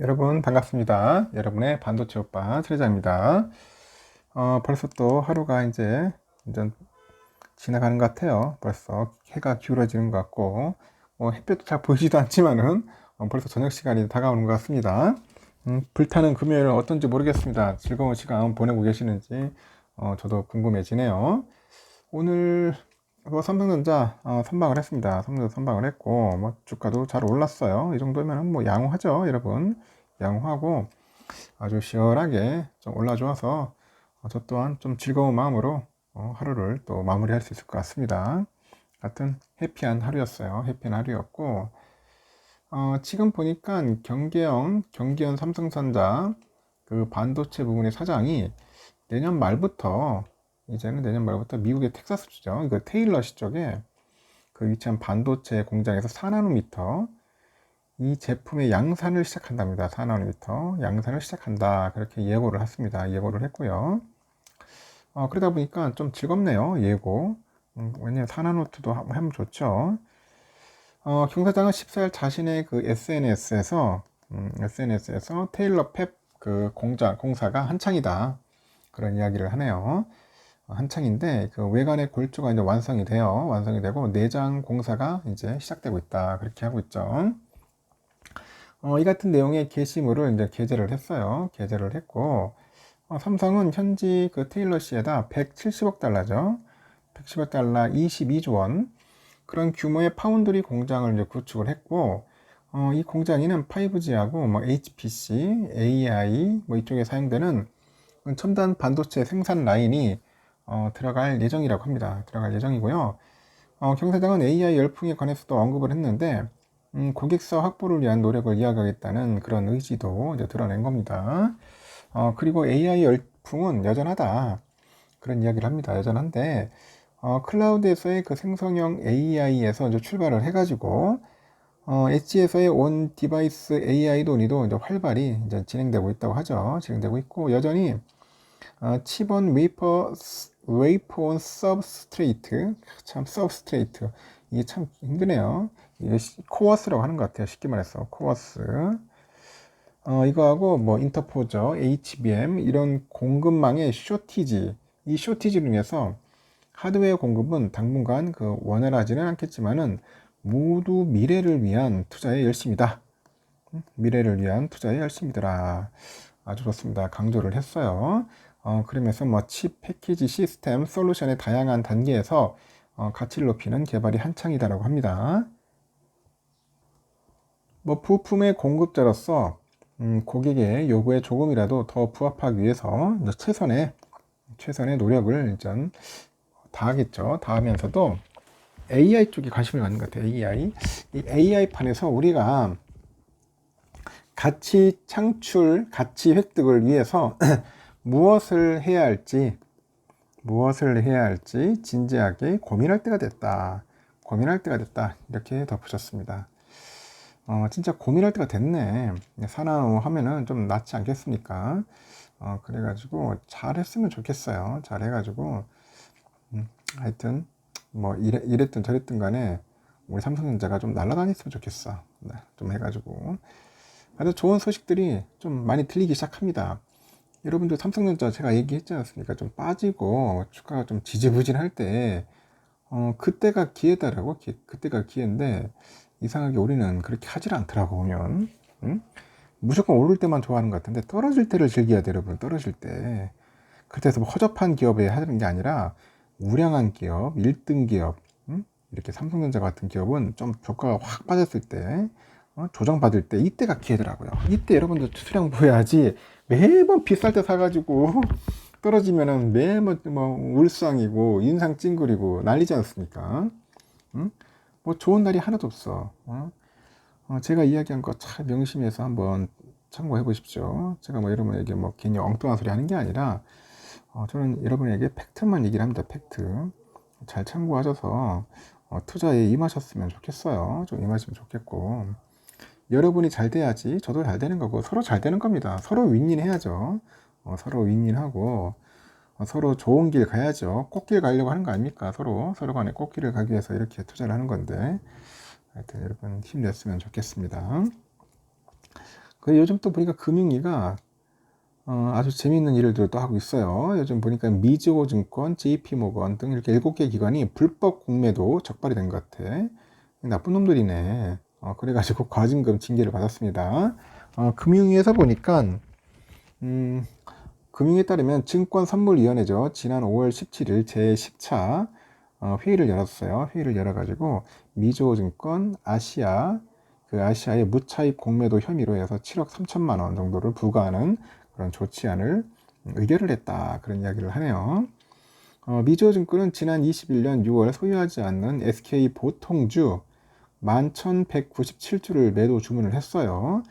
여러분 반갑습니다. 여러분의 반도체 오빠 트레자입니다. 벌써 또 하루가 이제 지나가는 것 같아요. 벌써 해가 기울어지는 것 같고 햇볕도 잘 보이지도 않지만은 벌써 저녁 시간이 다가오는 것 같습니다. 불타는 금요일은 어떤지 모르겠습니다. 즐거운 시간 보내고 계시는지 저도 궁금해지네요. 오늘 삼성전자 선방을 했습니다. 삼성전자 선방을 했고 주가도 잘 올랐어요. 이 정도면 뭐 양호하죠, 여러분. 양호하고 아주 시원하게 좀 올라줘서 저 또한 좀 즐거운 마음으로 하루를 또 마무리할 수 있을 것 같습니다. 하여튼 해피한 하루였어요. 해피한 하루였고 지금 보니까 경기현 삼성전자 그 반도체 부분의 사장이 내년 말부터 미국의 텍사스주죠. 그 테일러시 쪽에 그 위치한 반도체 공장에서 4나노미터 이 제품의 양산을 시작한답니다. 4나노미터 양산을 시작한다. 그렇게 예고를 했습니다. 예고를 했고요. 그러다 보니까 좀 즐겁네요. 예고. 왜냐면 4나노트도 하면 좋죠. 김 사장은 14일 자신의 그 SNS에서 테일러 팹 그 공사가 한창이다. 그런 이야기를 하네요. 한창인데 그 외관의 골조가 이제 완성이 되고 내장 공사가 이제 시작되고 있다. 그렇게 하고 있죠. 이 같은 내용의 게시물을 이제 게재를 했어요. 게재를 했고, 삼성은 현지 그 테일러시에다 170억 달러죠. 110억 달러 22조 원. 그런 규모의 파운드리 공장을 이제 구축을 했고, 이 공장에는 5G하고 뭐 HPC, AI 뭐 이쪽에 사용되는 첨단 반도체 생산 라인이 들어갈 예정이라고 합니다. 들어갈 예정이고요. 경 사장은 AI 열풍에 관해서도 언급을 했는데, 고객사 확보를 위한 노력을 이어가겠다는 그런 의지도 이제 드러낸 겁니다. 그리고 AI 열풍은 여전하다. 그런 이야기를 합니다. 여전한데, 클라우드에서의 그 생성형 AI에서 이제 출발을 해가지고, 엣지에서의 온 디바이스 AI 논의도 이제 활발히 이제 진행되고 있다고 하죠. 진행되고 있고, 여전히, 칩온 웨이퍼온 서브스트레이트, 참 서브스트레이트. 이게 참 힘드네요. 이게 코어스라고 하는 것 같아요. 쉽게 말해서 코어스. 이거하고 뭐 인터포저, HBM 이런 공급망의 쇼티지, 이 쇼티지로 인해서 하드웨어 공급은 당분간 그 원활하지는 않겠지만은 모두 미래를 위한 투자에 열심이다. 미래를 위한 투자에 열심이더라. 아주 좋습니다. 강조를 했어요. 그러면서 뭐 칩 패키지 시스템 솔루션의 다양한 단계에서 가치를 높이는 개발이 한창이다라고 합니다. 뭐 부품의 공급자로서 고객의 요구에 조금이라도 더 부합하기 위해서 최선의 노력을 일단 다하겠죠. 다하면서도 AI 쪽에 관심을 갖는 것 같아요. AI. 이 AI 판에서 우리가 가치 창출, 가치 획득을 위해서 무엇을 해야 할지 진지하게 고민할 때가 됐다. 이렇게 덧붙였습니다. 진짜 고민할 때가 됐네. 사나우 하면은 좀 낫지 않겠습니까? 그래가지고 잘했으면 좋겠어요. 잘해가지고 하여튼 뭐 이랬든 저랬든 간에 우리 삼성전자가 좀 날아다녔으면 좋겠어. 네, 좀 해가지고 아주 좋은 소식들이 좀 많이 들리기 시작합니다. 여러분들 삼성전자 제가 얘기했지 않습니까? 좀 빠지고 주가가 좀 지지부진할 때 그때가 기회다라고. 그때가 기회인데 이상하게 우리는 그렇게 하질 않더라고 보면. 무조건 오를 때만 좋아하는 것 같은데 떨어질 때를 즐겨야 돼요, 여러분. 떨어질 때. 그래서 뭐 허접한 기업에 하는 게 아니라 우량한 기업, 1등 기업, 이렇게 삼성전자 같은 기업은 좀 주가가 확 빠졌을 때, 조정받을 때 이때가 기회더라고요. 이때 여러분들 수량 보여야지 매번 비쌀 때 사가지고 떨어지면은 매번 뭐 울상이고 인상 찡그리고 난리지 않습니까? 뭐 좋은 날이 하나도 없어. 제가 이야기한 거 잘 명심해서 한번 참고해 보십시오. 제가 뭐 여러분에게 뭐 괜히 엉뚱한 소리 하는 게 아니라 저는 여러분에게 팩트만 얘기를 합니다. 팩트. 잘 참고하셔서 투자에 임하셨으면 좋겠어요. 좀 임하시면 좋겠고, 여러분이 잘 돼야지 저도 잘 되는 거고 서로 잘 되는 겁니다. 서로 윈윈해야죠. 서로 윈윈하고 서로 좋은 길 가야죠. 꽃길 가려고 하는 거 아닙니까? 서로 간에 꽃길을 가기 위해서 이렇게 투자를 하는 건데, 하여튼 여러분 힘냈으면 좋겠습니다. 요즘 또 보니까 금융위가 아주 재미있는 일들을 또 하고 있어요. 요즘 보니까 미즈호증권, JP모건 등 이렇게 7개 기관이 불법 공매도 적발이 된 것 같아. 나쁜 놈들이네. 그래가지고 과징금 징계를 받았습니다. 금융위에서 보니까 금융에 따르면 증권선물위원회죠. 지난 5월 17일 제10차 회의를 열었어요. 회의를 열어가지고 미조증권 아시아의 무차입 공매도 혐의로 해서 7억 3천만 원 정도를 부과하는 그런 조치안을 의결을 했다. 그런 이야기를 하네요. 미조증권은 지난 21년 6월 소유하지 않는 SK 보통주 11,197주를 매도 주문을 했어요.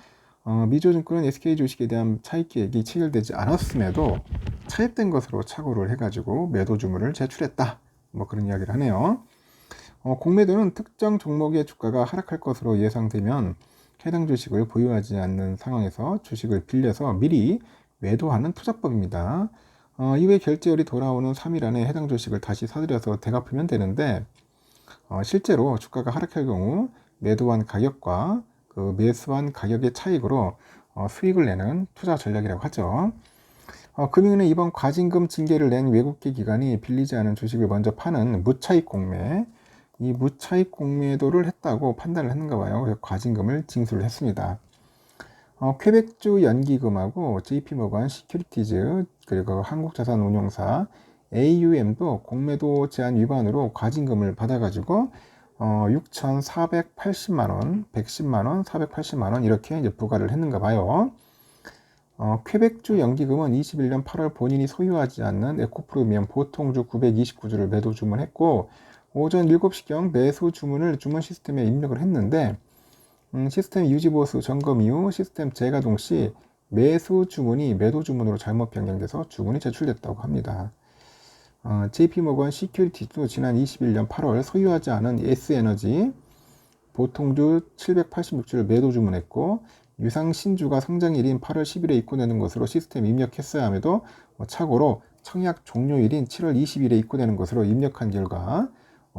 미조증권은 SK 주식에 대한 차입 계획이 체결되지 않았음에도 차입된 것으로 착오를 해가지고 매도 주문을 제출했다. 뭐 그런 이야기를 하네요. 공매도는 특정 종목의 주가가 하락할 것으로 예상되면 해당 주식을 보유하지 않는 상황에서 주식을 빌려서 미리 매도하는 투자법입니다. 이후에 결제율이 돌아오는 3일 안에 해당 주식을 다시 사들여서 되갚으면 되는데 실제로 주가가 하락할 경우 매도한 가격과 그 매수한 가격의 차익으로 수익을 내는 투자 전략이라고 하죠. 금융위는 이번 과징금 징계를 낸 외국계 기관이 빌리지 않은 주식을 먼저 파는 무차익 공매, 이 무차익 공매도를 했다고 판단을 했는가 봐요. 그래서 과징금을 징수를 했습니다. 퀘벡주 연기금하고 JP모건 시큐리티즈 그리고 한국자산운용사 AUM도 공매도 제한 위반으로 과징금을 받아가지고 6,480만원, 110만원, 480만원 이렇게 이제 부과를 했는가 봐요. 퀘벡주 연기금은 21년 8월 본인이 소유하지 않는 에코프로미엄 보통주 929주를 매도 주문했고 오전 7시경 매수 주문을 주문 시스템에 입력을 했는데 시스템 유지보수 점검 이후 시스템 재가동 시 매수 주문이 매도 주문으로 잘못 변경돼서 주문이 제출됐다고 합니다. JP모건 시큐리티도 지난 21년 8월 소유하지 않은 S에너지 보통주 786주를 매도 주문했고 유상신주가 상장일인 8월 10일에 입고되는 것으로 시스템 입력했어야 함에도 착오로 청약 종료일인 7월 20일에 입고되는 것으로 입력한 결과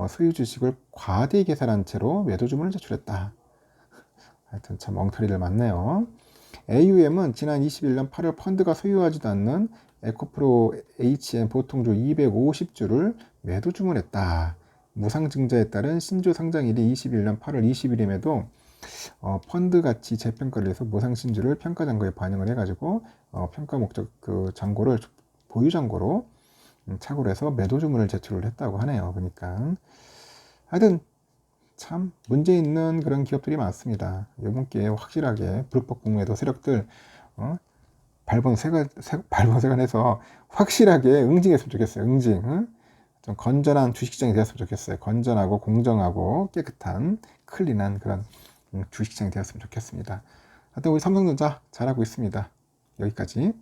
소유 주식을 과대 계산한 채로 매도 주문을 제출했다. 하여튼 참 엉터리들 많네요. AUM은 지난 21년 8월 펀드가 소유하지도 않는 에코프로 HM 보통주 250주를 매도 주문했다. 무상증자에 따른 신주 상장일이 21년 8월 20일임에도 펀드 가치 재평가를 해서 무상신주를 평가잔고에 반영을 해가지고 평가 목적 그 잔고를 보유 잔고로 착오를 해서 매도 주문을 제출을 했다고 하네요. 그러니까 하여튼 참 문제 있는 그런 기업들이 많습니다. 이번 기회에 확실하게 불법 공매도 세력들 발본색원해서 확실하게 응징했으면 좋겠어요. 응징. 좀 건전한 주식시장이 되었으면 좋겠어요. 건전하고 공정하고 깨끗한 클린한 그런 주식시장이 되었으면 좋겠습니다. 하여튼 우리 삼성전자 잘하고 있습니다. 여기까지.